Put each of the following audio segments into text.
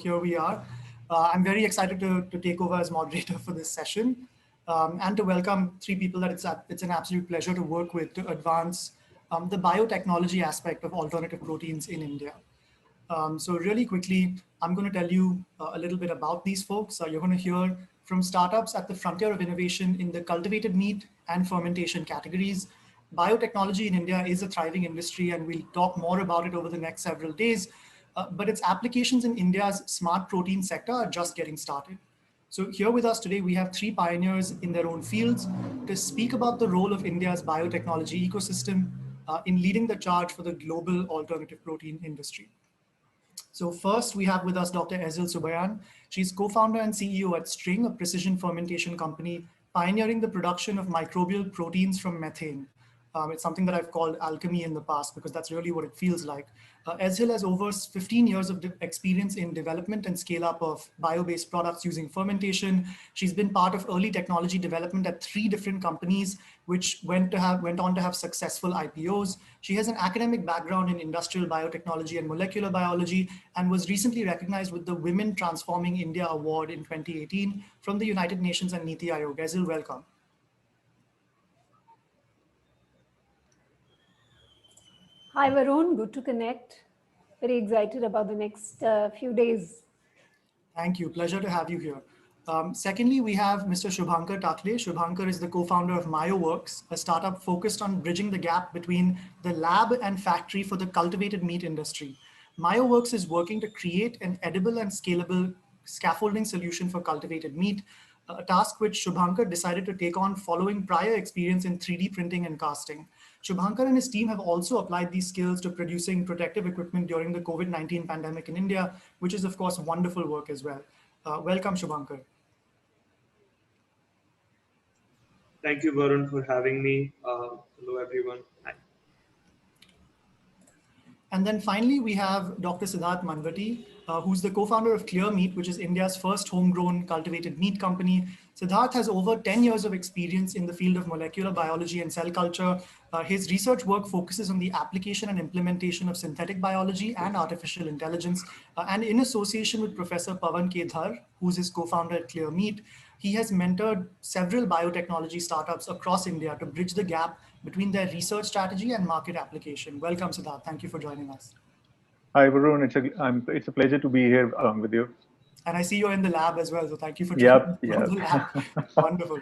here we are. I'm very excited to take over as moderator for this session and to welcome three people that it's an absolute pleasure to work with to advance the biotechnology aspect of alternative proteins in India. So really quickly, I'm going to tell you a little bit about these folks. You're going to hear from startups at the frontier of innovation in the cultivated meat and fermentation categories. Biotechnology in India is a thriving industry, and we'll talk more about it over the next several days. But its applications in India's smart protein sector are just getting started. So here with us today, we have three pioneers in their own fields to speak about the role of India's biotechnology ecosystem in leading the charge for the global alternative protein industry. So first, we have with us Dr. Ezil Subayan. She's co-founder and CEO at String, a precision fermentation company pioneering the production of microbial proteins from methane. It's something that I've called alchemy in the past because that's really what it feels like. Ezil has over 15 years of experience in development and scale up of bio-based products using fermentation. She's been part of early technology development at 3 different companies, which went on to have successful IPOs. She has an academic background in industrial biotechnology and molecular biology, and was recently recognized with the Women Transforming India Award in 2018 from the United Nations and Niti Aayog. Ezil, welcome. Hi, Varun. Good to connect. Very excited about the next few days. Thank you. Pleasure to have you here. Secondly, we have Mr. Shubhankar Takle. Shubhankar is the co-founder of MyoWorks, a startup focused on bridging the gap between the lab and factory for the cultivated meat industry. MyoWorks is working to create an edible and scalable scaffolding solution for cultivated meat, a task which Shubhankar decided to take on following prior experience in 3D printing and casting. Shubhankar and his team have also applied these skills to producing protective equipment during the COVID-19 pandemic in India, which is of course wonderful work as well. Welcome, Shubhankar. Thank you, Varun, for having me. Hello, everyone. Hi. And then finally, we have Dr. Siddharth Manvati, who's the co-founder of Clear Meat, which is India's first homegrown cultivated meat company. Siddharth has over 10 years of experience in the field of molecular biology and cell culture. His research work focuses on the application and implementation of synthetic biology and artificial intelligence. And in association with Professor Pawan K. Dhar, who's his co-founder at Clear Meat, he has mentored several biotechnology startups across India to bridge the gap between their research strategy and market application. Welcome, Siddharth. Thank you for joining us. Hi, Varun. It's a pleasure to be here along with you. And I see you're in the lab as well, so thank you for joining Yep. the lab. Wonderful.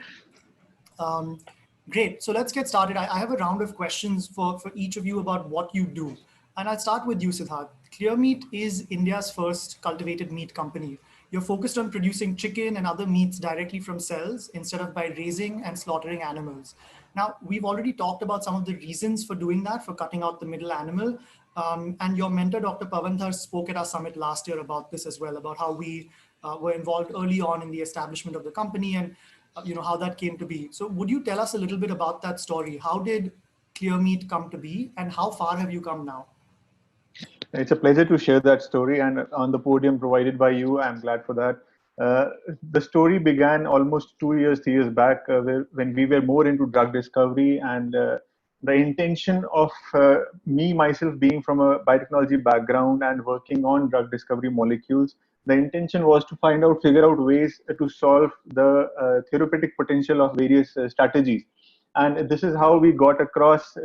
Great. So let's get started. I have a round of questions for each of you about what you do. And I'll start with you, Siddharth. Clear Meat is India's first cultivated meat company. You're focused on producing chicken and other meats directly from cells instead of by raising and slaughtering animals. Now, we've already talked about some of the reasons for doing that, for cutting out the middle animal. And your mentor, Dr. Pawan Dhar, spoke at our summit last year about this as well, about how we were involved early on in the establishment of the company and how that came to be. So would you tell us a little bit about that story? How did Clear Meat come to be, and how far have you come now? It's a pleasure to share that story, and on the podium provided by you, I'm glad for that. The story began almost 3 years back, when we were more into drug discovery, and the intention of myself being from a biotechnology background and working on drug discovery molecules, the intention was to figure out ways to solve the therapeutic potential of various strategies. And this is how we got across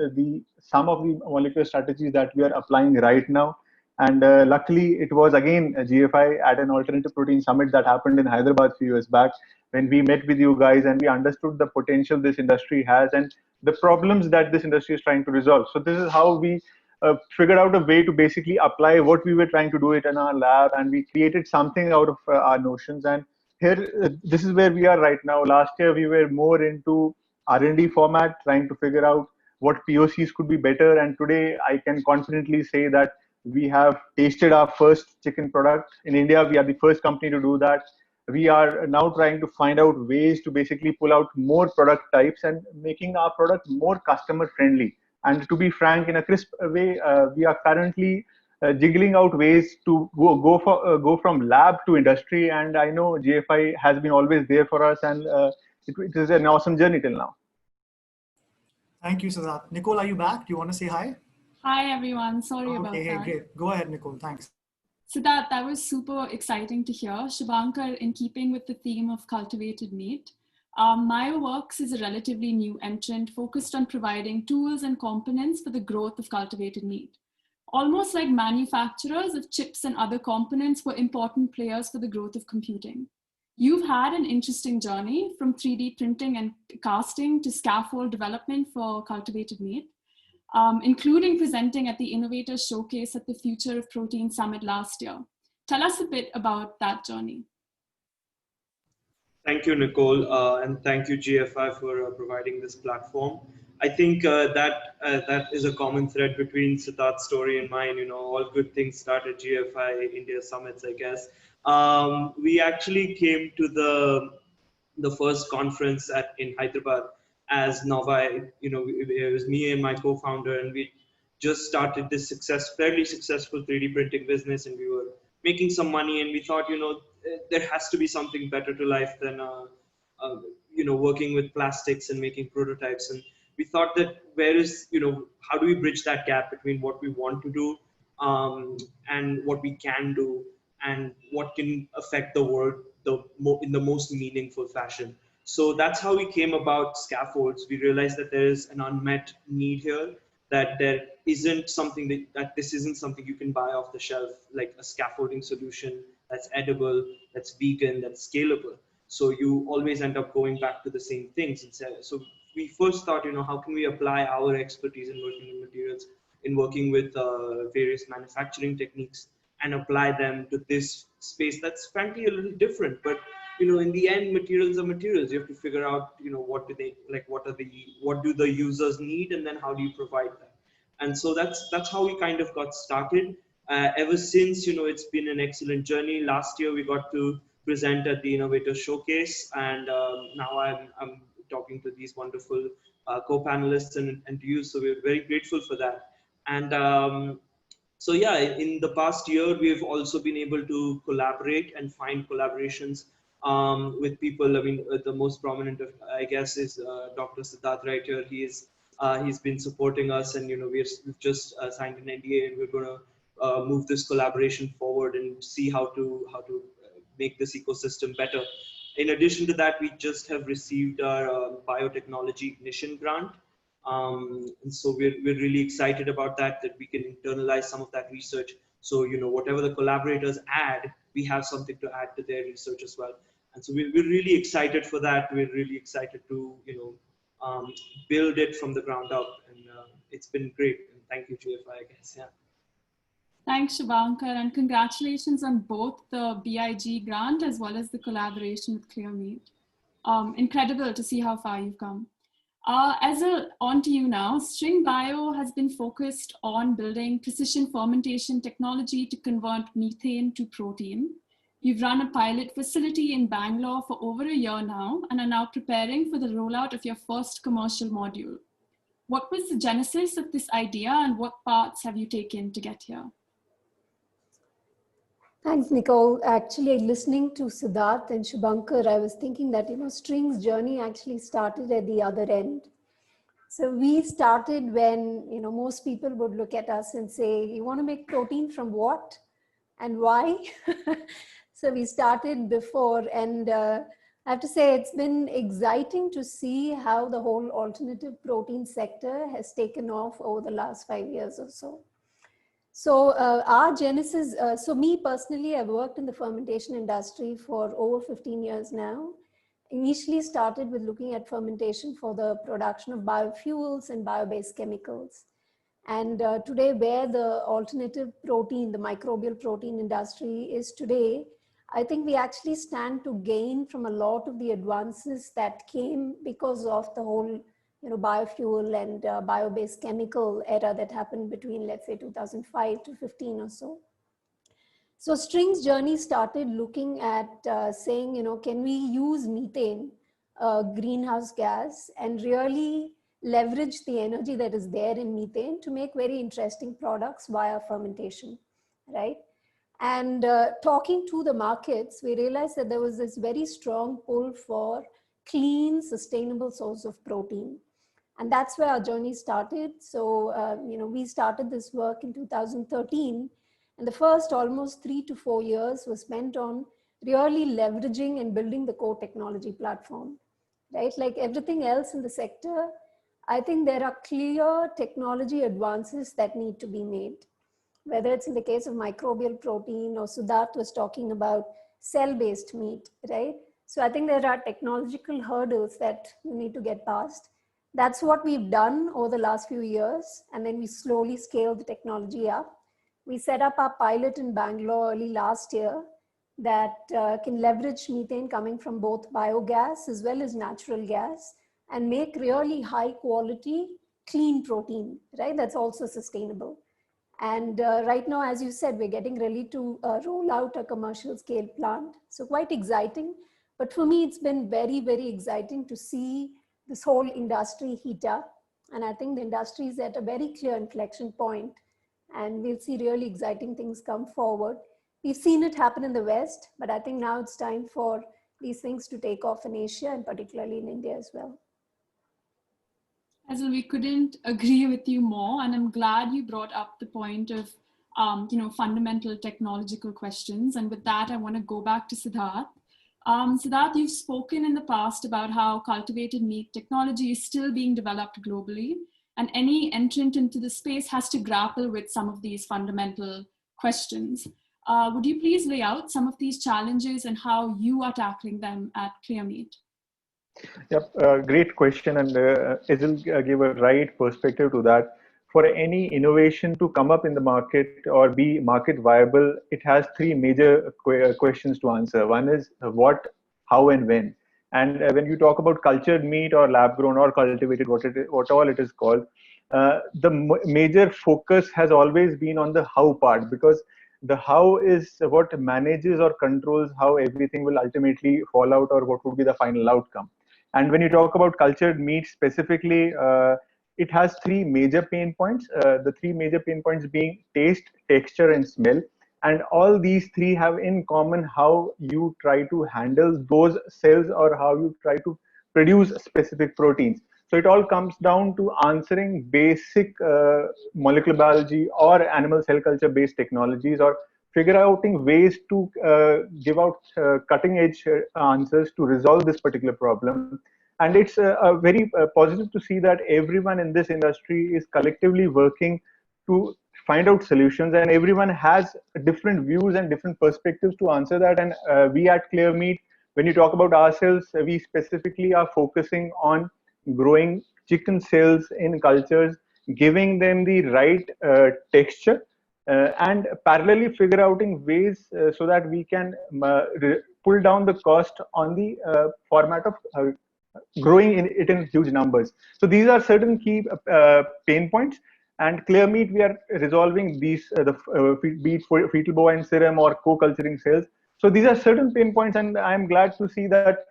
some of the molecular strategies that we are applying right now. And luckily, it was again a GFI at an alternative protein summit that happened in Hyderabad a few years back, when we met with you guys and we understood the potential this industry has and the problems that this industry is trying to resolve. So this is how we figured out a way to basically apply what we were trying to do it in our lab, and we created something out of our notions. And here, this is where we are right now. Last year, we were more into R&D format, trying to figure out what POCs could be better. And today, I can confidently say that we have tasted our first chicken product. In India, we are the first company to do that. We are now trying to find out ways to basically pull out more product types and making our product more customer friendly. And to be frank, in a crisp way, we are currently jiggling out ways to go from lab to industry. And I know GFI has been always there for us, and it is an awesome journey till now. Thank you, Siddharth. Nicole, are you back? Do you want to say hi? Hi, everyone. Sorry about that. Great. Go ahead, Nicole. Thanks. Siddharth, that was super exciting to hear. Shubhankar, in keeping with the theme of cultivated meat, MyoWorks is a relatively new entrant focused on providing tools and components for the growth of cultivated meat. Almost like manufacturers of chips and other components were important players for the growth of computing. You've had an interesting journey from 3D printing and casting to scaffold development for cultivated meat, including presenting at the Innovators Showcase at the Future of Protein Summit last year. Tell us a bit about that journey. Thank you, Nicole, and thank you, GFI, for providing this platform. I think that is a common thread between Siddharth's story and mine. You know, all good things start at GFI India Summits, I guess. We actually came to the first conference in Hyderabad as Nova. You know, it was me and my co-founder, and we just started this fairly successful 3D printing business, and we were making some money, and we thought, you know, there has to be something better to life than you know, working with plastics and making prototypes. And we thought that how do we bridge that gap between what we want to do and what we can do, and what can affect the world in the most meaningful fashion. So that's how we came about scaffolds. We realized that there is an unmet need here, that there isn't something that this isn't something you can buy off the shelf, like a scaffolding solution that's edible, that's vegan, that's scalable. So you always end up going back to the same things. So we first thought, you know, how can we apply our expertise in working in materials, in working with various manufacturing techniques, and apply them to this space that's frankly a little different. But you know, in the end, materials are materials. You have to figure out, you know, what do the users need, and then how do you provide that. And so that's how we kind of got started. Ever since, you know, it's been an excellent journey. Last year we got to present at the Innovator Showcase, and now I'm talking to these wonderful co-panelists and to you. So we're very grateful for that. And so yeah, in the past year, we've also been able to collaborate and find collaborations with people. I mean, the most prominent, I guess, is Dr. Siddharth right here. He's been supporting us, and you know, we've just signed an NDA, and we're going to move this collaboration forward and see how to make this ecosystem better. In addition to that, we just have received our biotechnology ignition grant. And so we're really excited about that we can internalize some of that research. So, you know, whatever the collaborators add, we have something to add to their research as well. And so we're really excited for that. We're really excited to, you know, build it from the ground up. And it's been great. And thank you, GFI, I guess. Yeah. Thanks, Shubhankar, and congratulations on both the BIG grant as well as the collaboration with ClearMeat. Incredible to see how far you've come. On to you now. String Bio has been focused on building precision fermentation technology to convert methane to protein. You've run a pilot facility in Bangalore for over a year now and are now preparing for the rollout of your first commercial module. What was the genesis of this idea, and what parts have you taken to get here? Thanks, Nicole. Actually, listening to Siddharth and Shubhankar, I was thinking that, you know, String's journey actually started at the other end. So we started when, you know, most people would look at us and say, you want to make protein from what and why? So we started before, and I have to say it's been exciting to see how the whole alternative protein sector has taken off over the last 5 years or so. So our genesis, so me personally, I've worked in the fermentation industry for over 15 years now. Initially started with looking at fermentation for the production of biofuels and bio-based chemicals. And today, where the alternative protein, the microbial protein industry is today, I think we actually stand to gain from a lot of the advances that came because of the whole, you know, biofuel and bio-based chemical era that happened between, let's say, 2005 to 15 or so. So String's journey started looking at saying, you know, can we use methane, greenhouse gas, and really leverage the energy that is there in methane to make very interesting products via fermentation, right? And talking to the markets, we realized that there was this very strong pull for clean, sustainable source of protein. And that's where our journey started. So, you know, we started this work in 2013. And the first almost 3 to 4 years was spent on really leveraging and building the core technology platform, right? Like everything else in the sector, I think there are clear technology advances that need to be made, whether it's in the case of microbial protein or Siddharth was talking about cell-based meat, right? So I think there are technological hurdles that you need to get past. That's what we've done over the last few years. And then we slowly scaled the technology up. We set up our pilot in Bangalore early last year that can leverage methane coming from both biogas as well as natural gas and make really high quality, clean protein, right? That's also sustainable. And right now, as you said, we're getting ready to roll out a commercial scale plant. So quite exciting. But for me, it's been very, very exciting to see this whole industry heat up. And I think the industry is at a very clear inflection point, and we'll see really exciting things come forward. We've seen it happen in the West, but I think now it's time for these things to take off in Asia and particularly in India as well. Hazel, we couldn't agree with you more, and I'm glad you brought up the point of fundamental technological questions. And with that, I want to go back to Siddharth. Siddharth, you've spoken in the past about how cultivated meat technology is still being developed globally, and any entrant into the space has to grapple with some of these fundamental questions. Would you please lay out some of these challenges and how you are tackling them at ClearMeat? Yep, great question, and Hazel gave a right perspective to that. For any innovation to come up in the market or be market viable, it has three major questions to answer. One is what, how, and when. And when you talk about cultured meat or lab grown or cultivated, what all it is called, the major focus has always been on the how part, because the how is what manages or controls how everything will ultimately fall out or what would be the final outcome. And when you talk about cultured meat specifically, it has three major pain points. The three major pain points being taste, texture, and smell. And all these three have in common how you try to handle those cells or how you try to produce specific proteins. So it all comes down to answering basic molecular biology or animal cell culture based technologies, or figure out ways to give out cutting edge answers to resolve this particular problem. And it's very positive to see that everyone in this industry is collectively working to find out solutions, and everyone has different views and different perspectives to answer that. And we at ClearMeat, when you talk about ourselves, we specifically are focusing on growing chicken cells in cultures, giving them the right texture, and parallelly figure out ways so that we can pull down the cost on the format of growing it in huge numbers. So these are certain key pain points, and ClearMeat, we are resolving these, be it fetal bovine serum or co-culturing cells. So these are certain pain points, and I'm glad to see that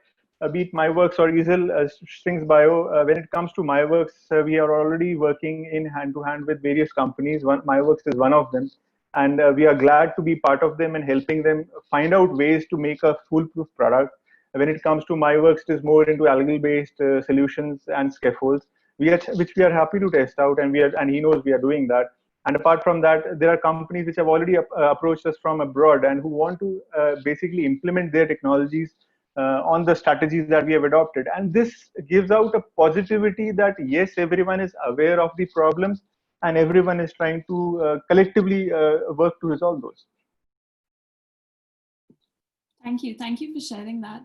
be it MyWorks or Easel Strings Bio, when it comes to MyWorks, we are already working in hand-to-hand with various companies. MyWorks is one of them, and we are glad to be part of them and helping them find out ways to make a foolproof product. When it comes to MyWorks, it is more into algal-based solutions and scaffolds, which we are happy to test out, and he knows we are doing that. And apart from that, there are companies which have already approached us from abroad and who want to basically implement their technologies on the strategies that we have adopted. And this gives out a positivity that yes, everyone is aware of the problems and everyone is trying to collectively work to resolve those. Thank you. Thank you for sharing that.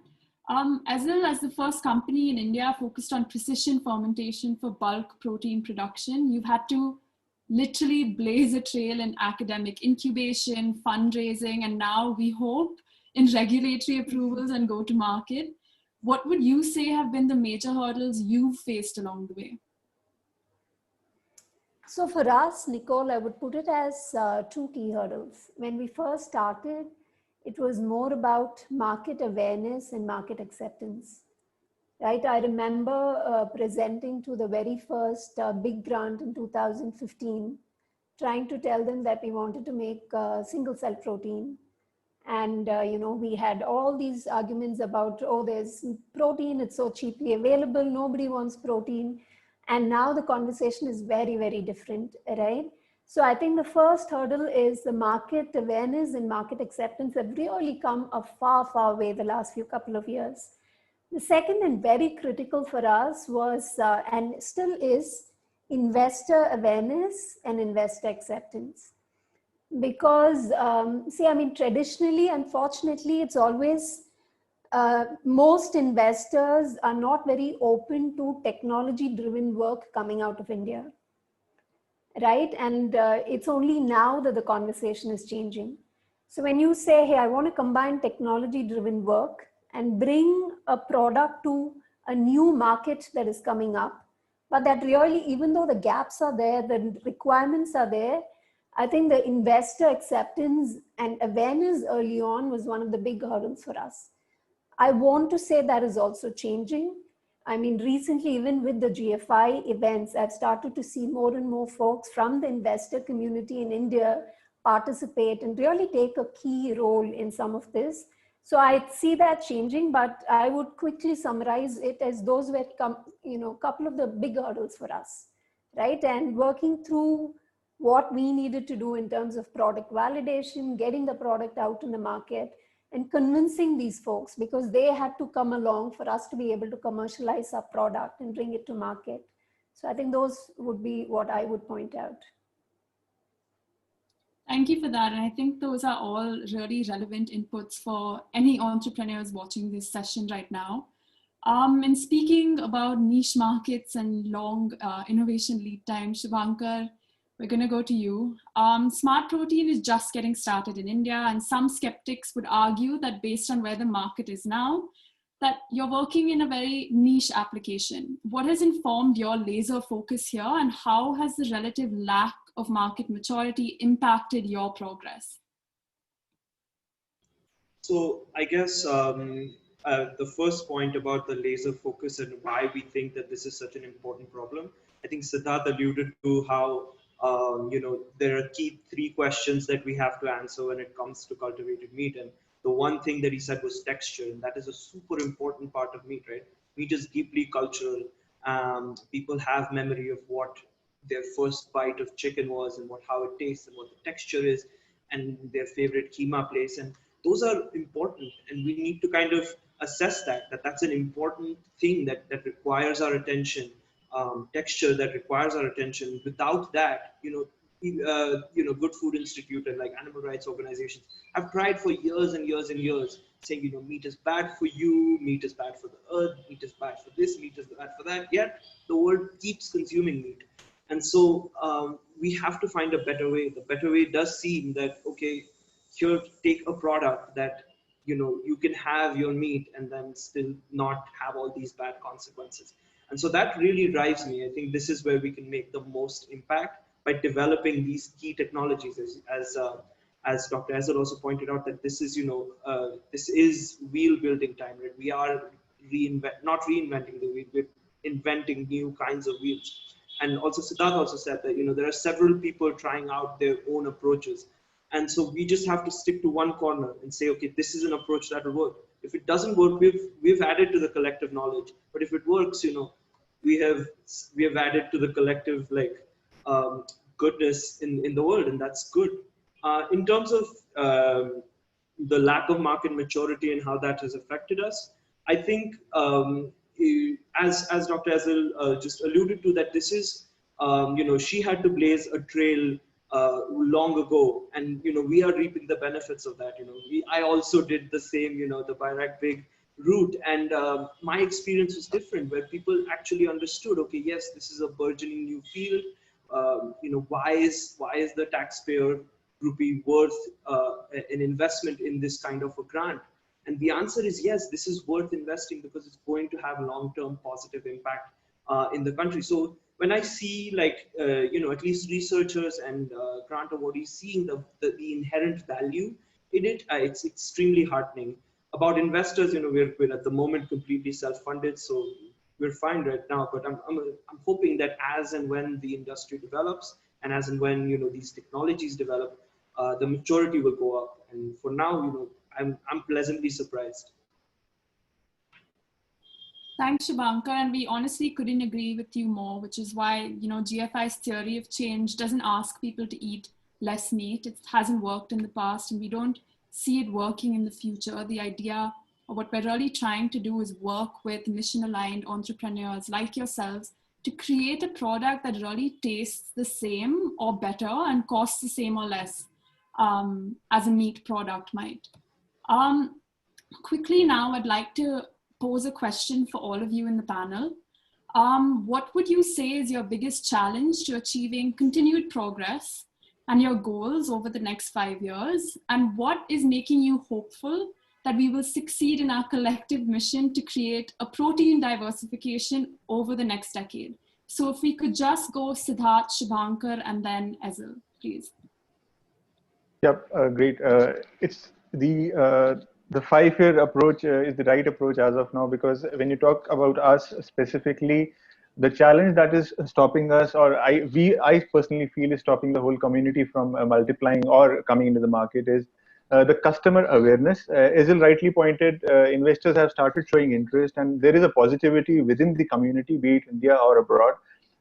As well as the first company in India focused on precision fermentation for bulk protein production, you've had to literally blaze a trail in academic incubation, fundraising, and now we hope in regulatory approvals and go to market. What would you say have been the major hurdles you've faced along the way? So for us, Nicole, I would put it as two key hurdles. When we first started, it was more about market awareness and market acceptance, right? I remember presenting to the very first big grant in 2015, trying to tell them that we wanted to make single cell protein. And, we had all these arguments about, oh, there's protein, it's so cheaply available, nobody wants protein. And now the conversation is very, very different, right? So I think the first hurdle is the market awareness and market acceptance have really come a far, far way the last few couple of years. The second and very critical for us was, and still is, investor awareness and investor acceptance. Because, see, I mean, traditionally, unfortunately, it's always, most investors are not very open to technology-driven work coming out of India, right? And it's only now that the conversation is changing. So when you say, hey, I want to combine technology-driven work and bring a product to a new market that is coming up, but that really, even though the gaps are there, the requirements are there, I think the investor acceptance and awareness early on was one of the big hurdles for us. I want to say that is also changing. I mean, recently, even with the GFI events, I've started to see more and more folks from the investor community in India participate and really take a key role in some of this. So I see that changing, but I would quickly summarize it as those were a couple of the big hurdles for us, right? And working through what we needed to do in terms of product validation, getting the product out in the market, and convincing these folks, because they had to come along for us to be able to commercialize our product and bring it to market. So I think those would be what I would point out. Thank you for that. And I think those are all really relevant inputs for any entrepreneurs watching this session right now. And speaking about niche markets and long innovation lead time, Shubhankar, we're going to go to you. Smart protein is just getting started in India, and some skeptics would argue that based on where the market is now, that you're working in a very niche application. What has informed your laser focus here, and how has the relative lack of market maturity impacted your progress? So I guess the first point about the laser focus and why we think that this is such an important problem, I think Siddharth alluded to how there are key three questions that we have to answer when it comes to cultivated meat. And the one thing that he said was texture, and that is a super important part of meat, right? Meat is deeply cultural. People have memory of what their first bite of chicken was and how it tastes and what the texture is and their favorite keema place. And those are important, and we need to kind of assess that's an important thing that requires our attention. Texture that requires our attention. Without that, Good Food Institute and like animal rights organizations have tried for years and years and years, saying meat is bad for you, meat is bad for the earth, meat is bad for this, meat is bad for that. Yet the world keeps consuming meat, and so we have to find a better way. The better way does seem that okay, here take a product that you can have your meat and then still not have all these bad consequences. And so that really drives me. I think this is where we can make the most impact by developing these key technologies. As Dr. Ezel also pointed out, that this is this is wheel building time. Right? We are not reinventing the wheel. We're inventing new kinds of wheels. And also Siddharth also said that there are several people trying out their own approaches. And so we just have to stick to one corner and say, okay, this is an approach that will work. If it doesn't work, we've added to the collective knowledge. But if it works, we have added to the collective goodness in the world, and that's good. In terms of the lack of market maturity and how that has affected us, I think as Dr. Ezel just alluded to, that this is she had to blaze a trail long ago, and we are reaping the benefits of that. I also did the same, the Bairak Big route, and my experience was different, where people actually understood, okay, yes, this is a burgeoning new field. Why is the taxpayer rupee worth an investment in this kind of a grant? And the answer is yes, this is worth investing because it's going to have long-term positive impact in the country. So when I see at least researchers and grant awardees seeing the inherent value in it, it's extremely heartening. About investors, we're at the moment completely self-funded, so we're fine right now. But I'm hoping that as and when the industry develops, and as and when these technologies develop, the maturity will go up. And for now, I'm pleasantly surprised. Thanks, Shubhankar. And we honestly couldn't agree with you more, which is why, GFI's theory of change doesn't ask people to eat less meat. It hasn't worked in the past, and we don't see it working in the future. The idea of what we're really trying to do is work with mission-aligned entrepreneurs like yourselves to create a product that really tastes the same or better and costs the same or less as a meat product might. Quickly now, I'd like to pose a question for all of you in the panel. What would you say is your biggest challenge to achieving continued progress and your goals over the next 5 years? And what is making you hopeful that we will succeed in our collective mission to create a protein diversification over the next decade? So if we could just go Siddharth, Shubhankar, and then Ezel, please. Yep, great. It's the 5-year approach is the right approach as of now, because when you talk about us specifically, the challenge that is stopping us, or I personally feel is stopping the whole community from multiplying or coming into the market, is the customer awareness. Ezel rightly pointed, investors have started showing interest, and there is a positivity within the community, be it India or abroad.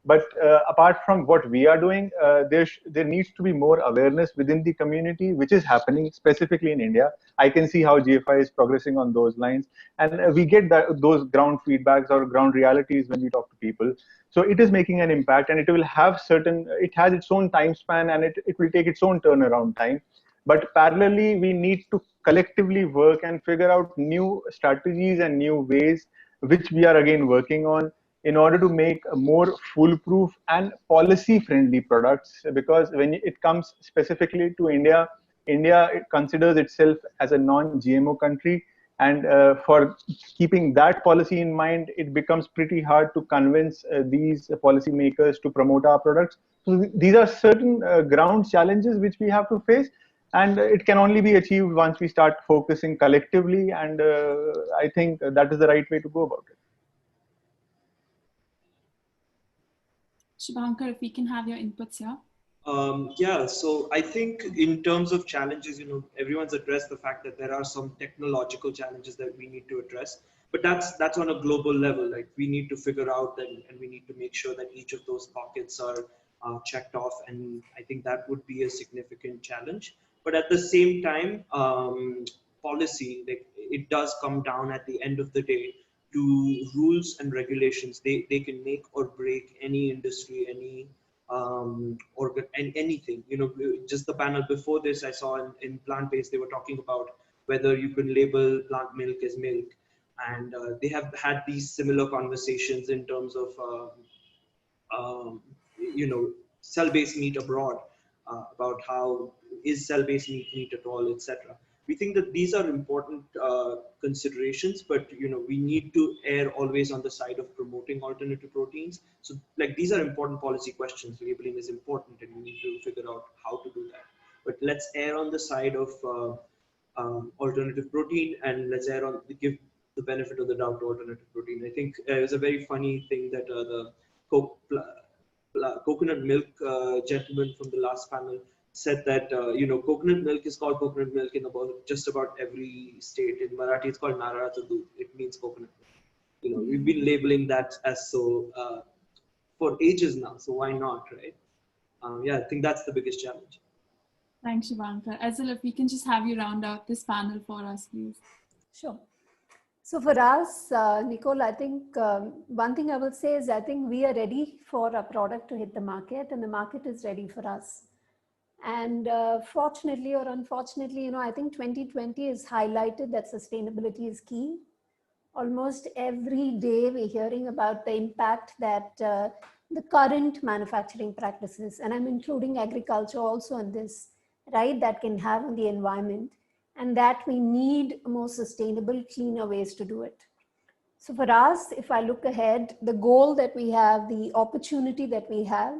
But apart from what we are doing, there needs to be more awareness within the community, which is happening specifically in India. I can see how GFI is progressing on those lines, and we get those ground feedbacks or ground realities when we talk to people. So it is making an impact, and it will have it has its own time span, and it will take its own turnaround time. But parallelly, we need to collectively work and figure out new strategies and new ways, which we are again working on, in order to make more foolproof and policy-friendly products. Because when it comes specifically to India, it considers itself as a non-GMO country. And for keeping that policy in mind, it becomes pretty hard to convince these policymakers to promote our products. So these are certain ground challenges which we have to face. And it can only be achieved once we start focusing collectively. And I think that is the right way to go about it. Shubhankar, if we can have your inputs here. Yeah, so I think in terms of challenges, everyone's addressed the fact that there are some technological challenges that we need to address, but that's on a global level. Like, we need to figure out and we need to make sure that each of those pockets are checked off, and I think that would be a significant challenge. But at the same time, policy, like, it does come down at the end of the day to rules and regulations. They can make or break any industry, any organ, and anything. Just the panel before this, I saw in plant-based, they were talking about whether you can label plant milk as milk, and they have had these similar conversations in terms of cell-based meat abroad, about how is cell-based meat at all, etc. We think that these are important considerations, but we need to err always on the side of promoting alternative proteins. So, like, these are important policy questions. Labeling is important, and we need to figure out how to do that. But let's err on the side of alternative protein, and let's give the benefit of the doubt to alternative protein. I think it was a very funny thing that the coconut milk gentleman from the last panel said that coconut milk is called coconut milk in just about every state. In Marathi, it's called Naralacha Doodh. It means coconut milk. We've been labeling that as so for ages now. So why not, right? Yeah, I think that's the biggest challenge. Thanks, Shubhankar. Ezel, if we can just have you round out this panel for us, please. Sure. So for us, Nicole, I think one thing I will say is I think we are ready for our product to hit the market, and the market is ready for us. And fortunately or unfortunately, I think 2020 has highlighted that sustainability is key. Almost every day we're hearing about the impact that the current manufacturing practices, and I'm including agriculture also in this, right, that can have on the environment, and that we need more sustainable, cleaner ways to do it. So for us, if I look ahead, the goal that we have, the opportunity that we have,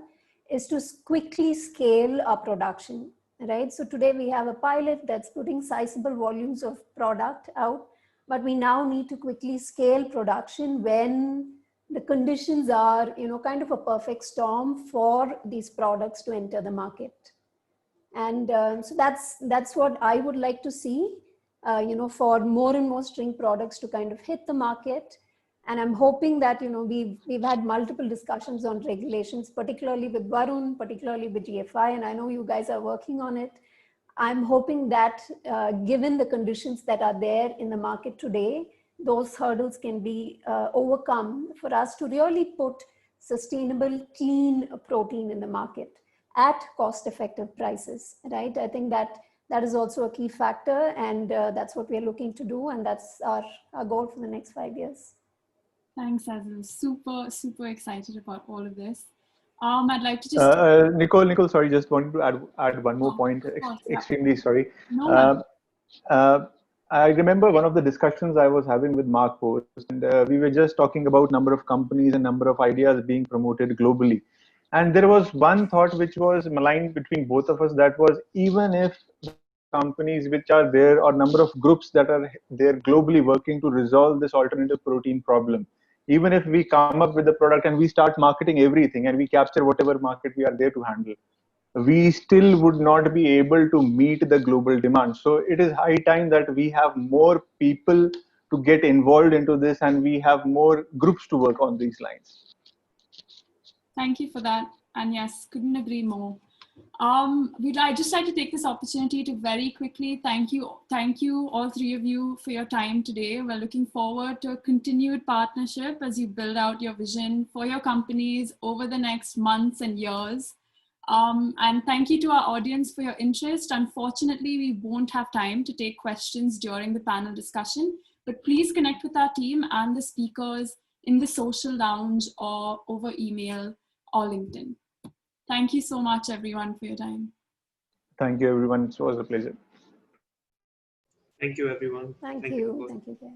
is to quickly scale our production, right? So today we have a pilot that's putting sizable volumes of product out, but we now need to quickly scale production when the conditions are, kind of a perfect storm for these products to enter the market. And so that's what I would like to see, for more and more string products to kind of hit the market. And I'm hoping that, we've had multiple discussions on regulations, particularly with Varun, particularly with GFI, and I know you guys are working on it. I'm hoping that given the conditions that are there in the market today, those hurdles can be overcome for us to really put sustainable, clean protein in the market at cost-effective prices, right? I think that is also a key factor, and that's what we're looking to do, and that's our goal for the next 5 years. Thanks, Azul. Super, super excited about all of this. I'd like to just... Nicole, sorry, just wanted to add one more point. Course, Extremely sorry. No, I remember one of the discussions I was having with Mark Post, and we were just talking about number of companies and number of ideas being promoted globally. And there was one thought which was maligned between both of us, that was, even if companies which are there or number of groups that are there globally working to resolve this alternative protein problem, even if we come up with a product and we start marketing everything and we capture whatever market we are there to handle, we still would not be able to meet the global demand. So it is high time that we have more people to get involved into this, and we have more groups to work on these lines. Thank you for that. And yes, couldn't agree more. I'd just like to take this opportunity to very quickly thank you, all three of you, for your time today. We're looking forward to a continued partnership as you build out your vision for your companies over the next months and years. And thank you to our audience for your interest. Unfortunately, we won't have time to take questions during the panel discussion, but please connect with our team and the speakers in the social lounge or over email or LinkedIn. Thank you so much, everyone, for your time. Thank you, everyone. It was a pleasure. Thank you, everyone. Thank you. Thank you.